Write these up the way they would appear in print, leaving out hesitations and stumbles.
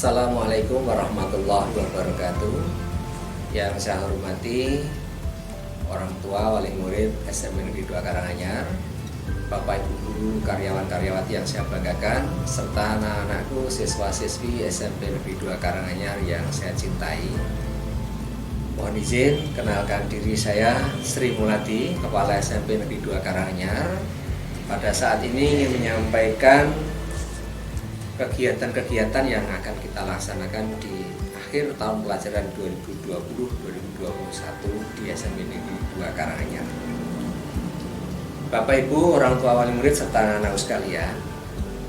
Assalamualaikum warahmatullahi wabarakatuh. Yang saya hormati orang tua, wali murid SMP Negeri 2 Karanganyar, Bapak Ibu guru, karyawan-karyawati yang saya banggakan, serta anak-anakku siswa-siswi SMP Negeri 2 Karanganyar yang saya cintai. Mohon izin kenalkan diri saya Sri Muladi, Kepala SMP Negeri 2 Karanganyar. Pada saat ini ingin menyampaikan kegiatan-kegiatan yang akan kita laksanakan di akhir tahun pelajaran 2020-2021 di SMP Negeri 2 Karanganyar. Bapak Ibu, orang tua, wali murid serta anak-anak sekalian,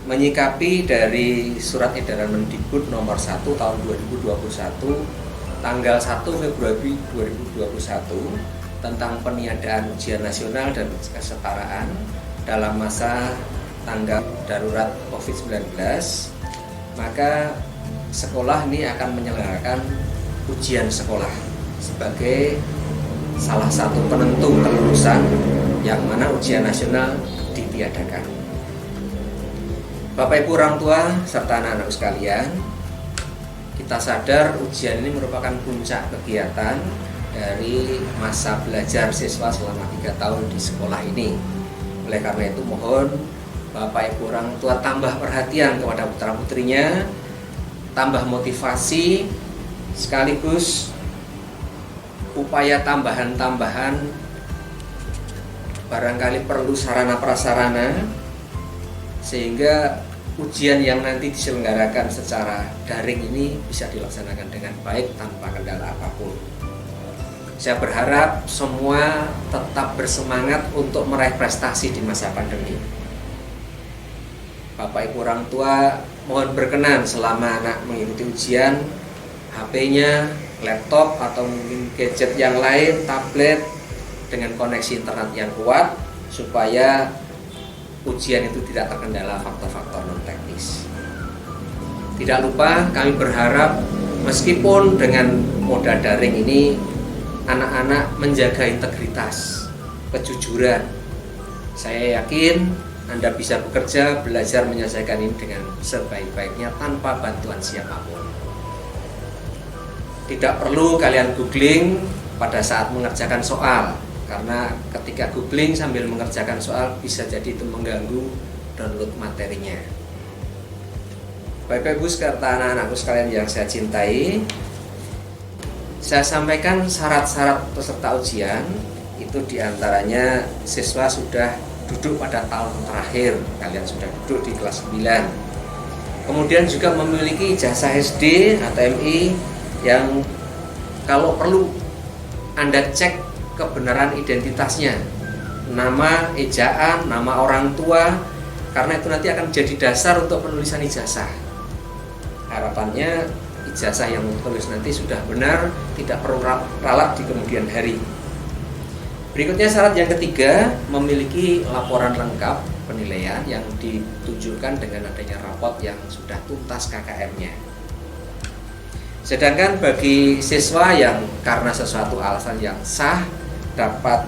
menyikapi dari surat edaran Mendikbud nomor 1 tahun 2021 tanggal 1 Februari 2021 tentang peniadaan ujian nasional dan kesetaraan dalam masa tanggap darurat COVID-19, maka sekolah ini akan menyelenggarakan ujian sekolah sebagai salah satu penentu kelulusan yang mana ujian nasional ditiadakan. Bapak Ibu orang tua serta anak-anak sekalian, kita sadar ujian ini merupakan puncak kegiatan dari masa belajar siswa selama 3 tahun di sekolah ini. Oleh karena itu mohon Bapak Ibu orang tua tambah perhatian kepada putra-putrinya, tambah motivasi, sekaligus upaya tambahan-tambahan, barangkali perlu sarana-prasarana, sehingga ujian yang nanti diselenggarakan secara daring ini bisa dilaksanakan dengan baik tanpa kendala apapun. Saya berharap semua tetap bersemangat untuk meraih prestasi di masa pandemi. Bapak Ibu orang tua mohon berkenan selama anak mengikuti ujian, HP-nya, laptop atau mungkin gadget yang lain, tablet dengan koneksi internet yang kuat supaya ujian itu tidak terkendala faktor-faktor non teknis. Tidak lupa kami berharap meskipun dengan moda daring ini anak-anak menjaga integritas, kejujuran. Saya yakin Anda bisa bekerja, belajar menyelesaikan ini dengan sebaik-baiknya tanpa bantuan siapapun. Tidak perlu kalian googling pada saat mengerjakan soal, karena ketika googling sambil mengerjakan soal bisa jadi itu mengganggu download materinya. Bapak Ibu serta anak-anakku sekalian yang saya cintai, saya sampaikan syarat-syarat peserta ujian. Itu diantaranya siswa sudah duduk pada tahun terakhir, kalian sudah duduk di kelas 9. Kemudian juga memiliki ijazah SD atau MI yang kalau perlu Anda cek kebenaran identitasnya, nama, ejaan, nama orang tua, karena itu nanti akan jadi dasar untuk penulisan ijazah. Harapannya ijazah yang tulis nanti sudah benar, tidak perlu ralat di kemudian hari. Berikutnya syarat yang ketiga, memiliki laporan lengkap penilaian yang ditunjukkan dengan adanya rapot yang sudah tuntas KKM-nya. Sedangkan bagi siswa yang karena sesuatu alasan yang sah dapat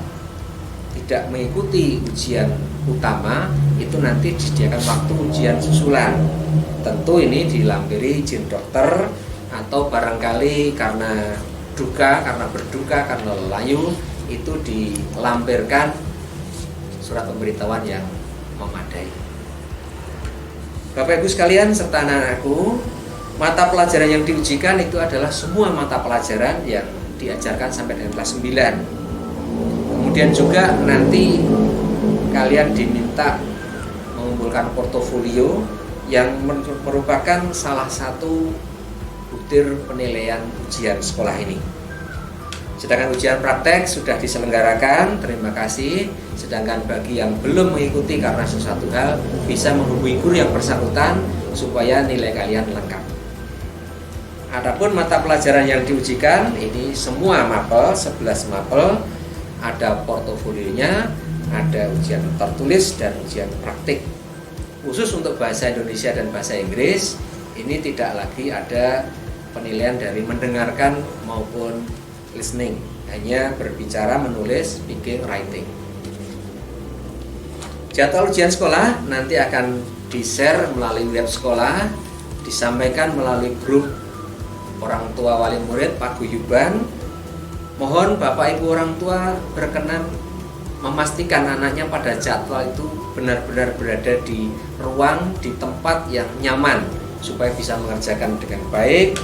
tidak mengikuti ujian utama, itu nanti disediakan waktu ujian susulan. Tentu ini dilampiri izin dokter atau barangkali karena duka, karena berduka, karena layu, itu dilampirkan surat pemberitahuan yang memadai. Bapak Ibu sekalian serta anak-anakku, mata pelajaran yang diujikan itu adalah semua mata pelajaran yang diajarkan sampai dengan kelas 9. Kemudian juga nanti kalian diminta mengumpulkan portofolio yang merupakan salah satu butir penilaian ujian sekolah ini. Sedangkan ujian praktek sudah diselenggarakan, terima kasih. Sedangkan bagi yang belum mengikuti karena sesuatu hal, bisa menghubungi guru yang bersangkutan supaya nilai kalian lengkap. Adapun mata pelajaran yang diujikan ini semua mapel, 11 mapel, ada portofolionya, ada ujian tertulis dan ujian praktik. Khusus untuk bahasa Indonesia dan bahasa Inggris, ini tidak lagi ada penilaian dari mendengarkan maupun listening, hanya berbicara, menulis, speaking, writing. Jadwal ujian sekolah nanti akan di-share melalui web sekolah disampaikan melalui grup orang tua wali murid paguyuban. Mohon Bapak Ibu orang tua berkenan memastikan anaknya pada jadwal itu benar-benar berada di ruang, di tempat yang nyaman supaya bisa mengerjakan dengan baik,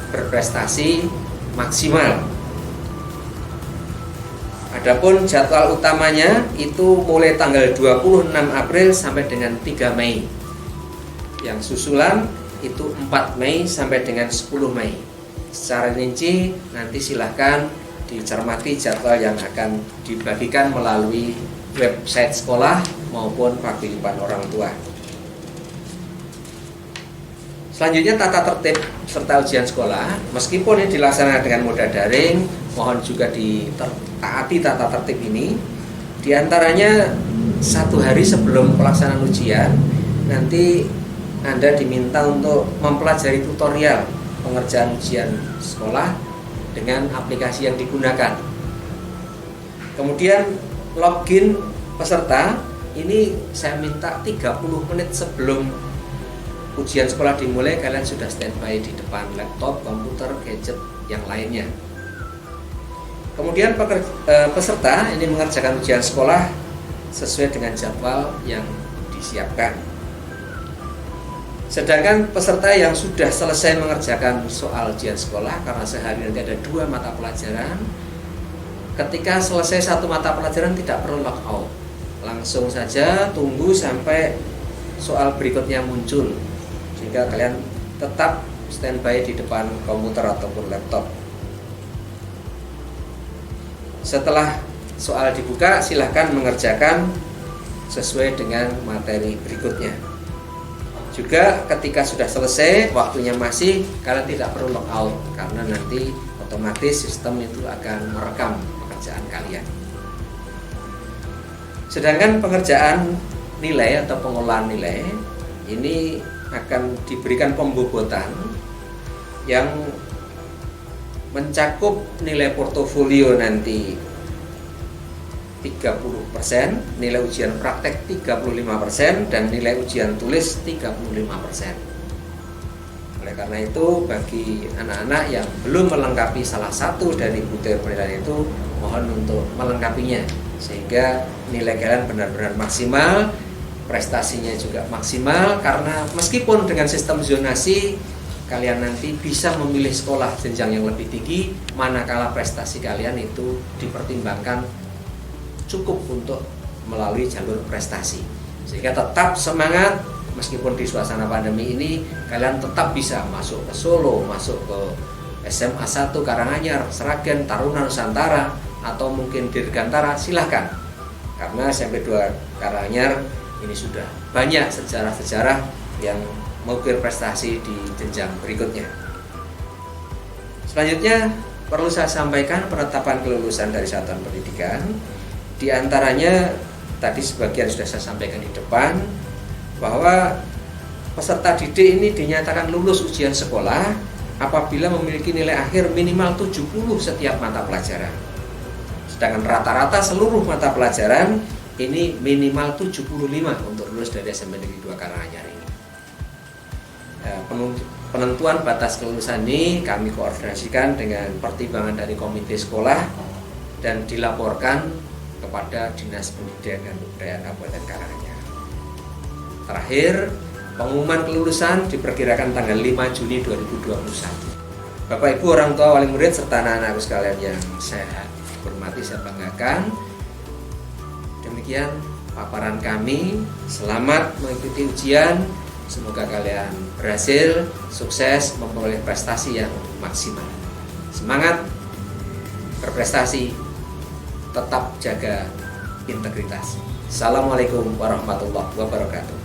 berprestasi maksimal. Adapun jadwal utamanya itu mulai tanggal 26 April sampai dengan 3 Mei. Yang susulan itu 4 Mei sampai dengan 10 Mei. Secara rinci nanti silahkan dicermati jadwal yang akan dibagikan melalui website sekolah maupun paguyuban orang tua. Selanjutnya tata tertib serta ujian sekolah. Meskipun ini dilaksanakan dengan moda daring, mohon juga ditaati tata tertib ini. Di antaranya 1 hari sebelum pelaksanaan ujian, nanti Anda diminta untuk mempelajari tutorial pengerjaan ujian sekolah dengan aplikasi yang digunakan. Kemudian login peserta ini saya minta 30 menit sebelum ujian sekolah dimulai, kalian sudah standby di depan laptop, komputer, gadget yang lainnya. Kemudian peserta ini mengerjakan ujian sekolah sesuai dengan jadwal yang disiapkan. Sedangkan peserta yang sudah selesai mengerjakan soal ujian sekolah, karena sehari nanti ada 2 mata pelajaran, ketika selesai 1 mata pelajaran tidak perlu log out, langsung saja tunggu sampai soal berikutnya muncul, sehingga kalian tetap standby di depan komputer ataupun laptop. Setelah soal dibuka, silahkan mengerjakan sesuai dengan materi berikutnya. Juga ketika sudah selesai, waktunya masih, kalian tidak perlu log out, karena nanti otomatis sistem itu akan merekam pekerjaan kalian. Sedangkan pengerjaan nilai atau pengolahan nilai ini akan diberikan pembobotan yang mencakup nilai portofolio nanti 30%, nilai ujian praktek 35%, dan nilai ujian tulis 35%. Oleh karena itu, bagi anak-anak yang belum melengkapi salah satu dari butir penilaian itu, mohon untuk melengkapinya sehingga nilai kalian benar-benar maksimal, prestasinya juga maksimal, karena meskipun dengan sistem zonasi kalian nanti bisa memilih sekolah jenjang yang lebih tinggi manakala prestasi kalian itu dipertimbangkan cukup untuk melalui jalur prestasi, sehingga tetap semangat meskipun di suasana pandemi ini. Kalian tetap bisa masuk ke Solo, masuk ke SMA 1 Karanganyar, Sragen, Taruna Nusantara, atau mungkin Dirgantara, silahkan, karena SMP 2 Karanganyar ini sudah banyak sejarah-sejarah yang mengukir prestasi di jenjang berikutnya. Selanjutnya perlu saya sampaikan penetapan kelulusan dari satuan pendidikan. Di antaranya tadi sebagian sudah saya sampaikan di depan, bahwa peserta didik ini dinyatakan lulus ujian sekolah apabila memiliki nilai akhir minimal 70 setiap mata pelajaran. Sedangkan rata-rata seluruh mata pelajaran ini minimal 75 untuk lulus dari SMP Negeri 2 Karanganyar ini. Penentuan batas kelulusan ini kami koordinasikan dengan pertimbangan dari komite sekolah dan dilaporkan kepada Dinas Pendidikan dan Kebudayaan Kabupaten Karanganyar. Terakhir, pengumuman kelulusan diperkirakan tanggal 5 Juni 2021. Bapak Ibu orang tua wali murid serta anak-anakku sekalian yang saya hormati, saya banggakan. Demikian paparan kami. Selamat mengikuti ujian. Semoga kalian berhasil, sukses, memperoleh prestasi yang maksimal. Semangat, berprestasi, tetap jaga integritas. Assalamualaikum warahmatullahi wabarakatuh.